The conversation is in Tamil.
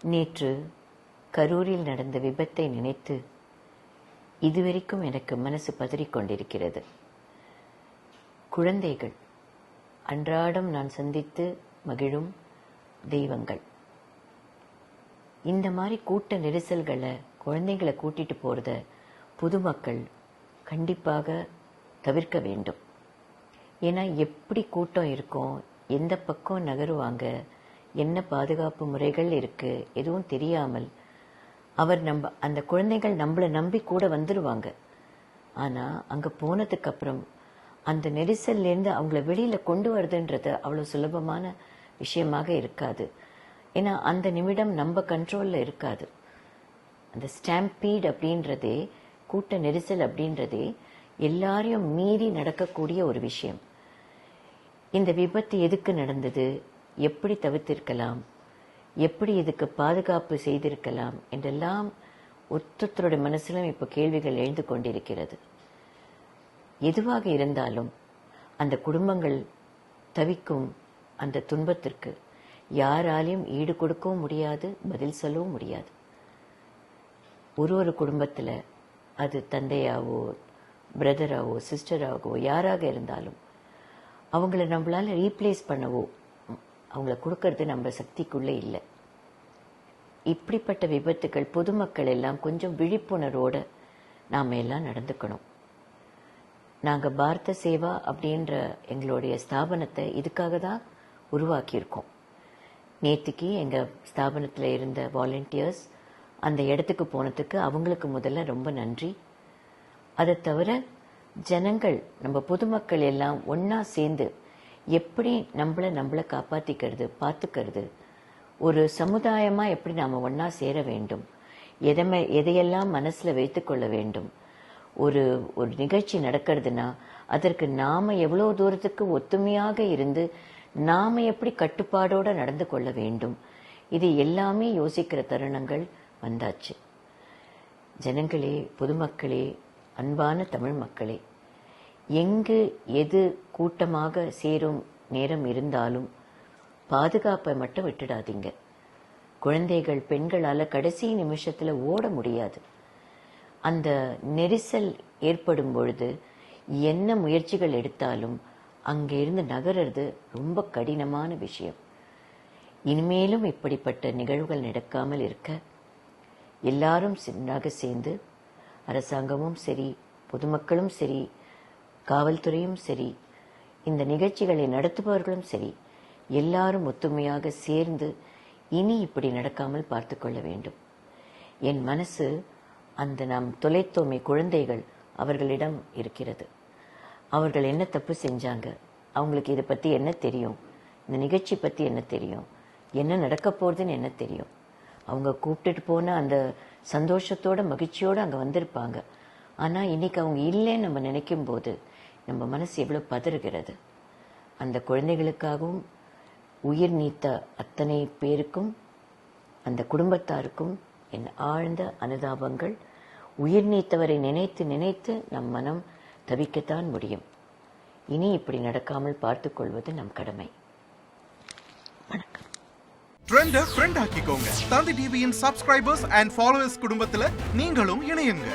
நேற்று கரூரில் நடந்த விபத்தை நினைத்து இதுவரைக்கும் எனக்கு மனசு பதறிக்கொண்டிருக்கிறது. குழந்தைகள் அன்றாடம் நான் சந்தித்து மகிழும் தெய்வங்கள். இந்த மாதிரி கூட்ட நெரிசல்களை குழந்தைகளை கூட்டிட்டு போறத பொதுமக்கள் கண்டிப்பாக தவிர்க்க வேண்டும். ஏன்னா எப்படி கூட்டம் இருக்கும், எந்த பக்கம் நகருவாங்க, என்ன பாதுகாப்பு முறைகள் இருக்கு எதுவும் தெரியாமல் அந்த குழந்தைகள் நம்மளை நம்பி கூட வந்துடுவாங்க. ஆனா அங்க போனதுக்கு அப்புறம் அந்த நெரிசல்ல இருந்து அவங்கள வெளியில கொண்டு வருதுன்றது அவ்வளவு சுலபமான விஷயமாக இருக்காது. ஏன்னா அந்த நிமிடம் நம்ம கண்ட்ரோல்ல இருக்காது. அந்த ஸ்டாம்பீட் அப்படின்றதே, கூட்ட நெரிசல் அப்படின்றதே எல்லாரையும் மீறி நடக்கக்கூடிய ஒரு விஷயம். இந்த விபத்து எதுக்கு நடந்தது, எப்படி தவிர்த்திருக்கலாம், எப்படி இதுக்கு பாதுகாப்பு செய்திருக்கலாம் என்றெல்லாம் ஒருத்தருடைய மனசிலும் இப்ப கேள்விகள் எழுந்து கொண்டிருக்கிறது. எதுவாக இருந்தாலும் அந்த குடும்பங்கள் தவிக்கும் அந்த துன்பத்திற்கு யாராலையும் ஈடு கொடுக்கவும் முடியாது, பதில் சொல்லவும் முடியாது. ஒரு குடும்பத்துல அது தந்தையாவோ பிரதராவோ சிஸ்டராகவோ யாராக இருந்தாலும் அவங்கள நம்மளால ரீப்ளேஸ் பண்ணவோ அவங்கள கொடுக்கறது நம்ம சக்திக்குள்ளே இல்லை. இப்படிப்பட்ட விபத்துகள் பொதுமக்கள் எல்லாம் கொஞ்சம் விழிப்புணர்வோட நாம எல்லாம் நடந்துக்கணும். நாங்க பாரத சேவா அப்படின்ற எங்களுடைய ஸ்தாபனத்தை இதுக்காக தான் உருவாக்கியிருக்கோம். நேற்றுக்கு எங்க ஸ்தாபனத்தில் இருந்த வாலண்டியர்ஸ் அந்த இடத்துக்கு போனதுக்கு அவங்களுக்கு முதல்ல ரொம்ப நன்றி. அதை தவிர ஜனங்கள், நம்ம பொதுமக்கள் எல்லாம் ஒன்னா சேர்ந்து எப்படி நம்மள காப்பாத்திக்கிறது, பார்த்துக்கிறது, ஒரு சமுதாயமா எப்படி நாம ஒன்னா சேர வேண்டும், எதையெல்லாம் மனசுல வைத்துக் கொள்ள வேண்டும். ஒரு நிகழ்ச்சி நடக்கிறதுனா அதற்கு நாம எவ்வளவு தூரத்துக்கு ஒத்துமையாக இருந்து நாம எப்படி கட்டுப்பாடோட நடந்து கொள்ள வேண்டும், இது எல்லாமே யோசிக்கிற தருணங்கள் வந்தாச்சு. ஜனங்களே, பொதுமக்களே, அன்பான தமிழ் மக்களே, எங்கு எது கூட்டமாக சேரும் நேரம் இருந்தாலும் பாதுகாப்பை மட்டும் விட்டுடாதீங்க. குழந்தைகள், பெண்களால கடைசி நிமிஷத்துல ஓட முடியாது. அந்த நெரிசல் ஏற்படும் பொழுது என்ன முயற்சிகள் எடுத்தாலும் அங்க இருந்து நகர்றது ரொம்ப கடினமான விஷயம். இனிமேலும் இப்படிப்பட்ட நிகழ்வுகள் நடக்காமல் இருக்க எல்லாரும் சின்னாக சேர்ந்து, அரசாங்கமும் சரி, பொதுமக்களும் சரி, காவல்துறையும் சரி, இந்த நிகழ்ச்சிகளை நடத்துபவர்களும் சரி, எல்லாரும் ஒத்துமையாக சேர்ந்து இனி இப்படி நடக்காமல் பார்த்து கொள்ள வேண்டும். என் மனசு அந்த நாம் தொலைத்தோமை குழந்தைகள் அவர்களிடம் இருக்கிறது. அவர்கள் என்ன தப்பு செஞ்சாங்க, அவங்களுக்கு இதை பத்தி என்ன தெரியும், இந்த நிகழ்ச்சி பத்தி என்ன தெரியும், என்ன நடக்க போறதுன்னு என்ன தெரியும். அவங்க கூப்பிட்டுட்டு போன அந்த சந்தோஷத்தோட மகிழ்ச்சியோட அங்க வந்திருப்பாங்க. ஆனா இன்னைக்கு அவங்க இல்லைன்னு நம்ம நினைக்கும் போது நம்ம மனசு எவ்வளவு பதறுகிறது. அந்த குழந்தைகளுக்காகவும் உயிர் நீத்த அத்தனை பேருக்கும், அந்த குடும்பத்தாருக்கும் என் ஆழ்ந்த அனுதாபங்கள். உயிர் நீத்தவரை நினைத்து நினைத்து நம் மனம் தவிக்கத்தான் முடியும். இனி இப்படி நடக்காமல் பார்த்துக் கொள்வது நம் கடமை. வணக்கம். ட்ரெண்ட ஃப்ரெண்ட் ஆக்கிக்கோங்க. தந்தி டிவியின் சப்ஸ்கிரைபர்ஸ் அண்ட் ஃபாலோவர்ஸ் குடும்பத்துல நீங்களும் இணையுங்க.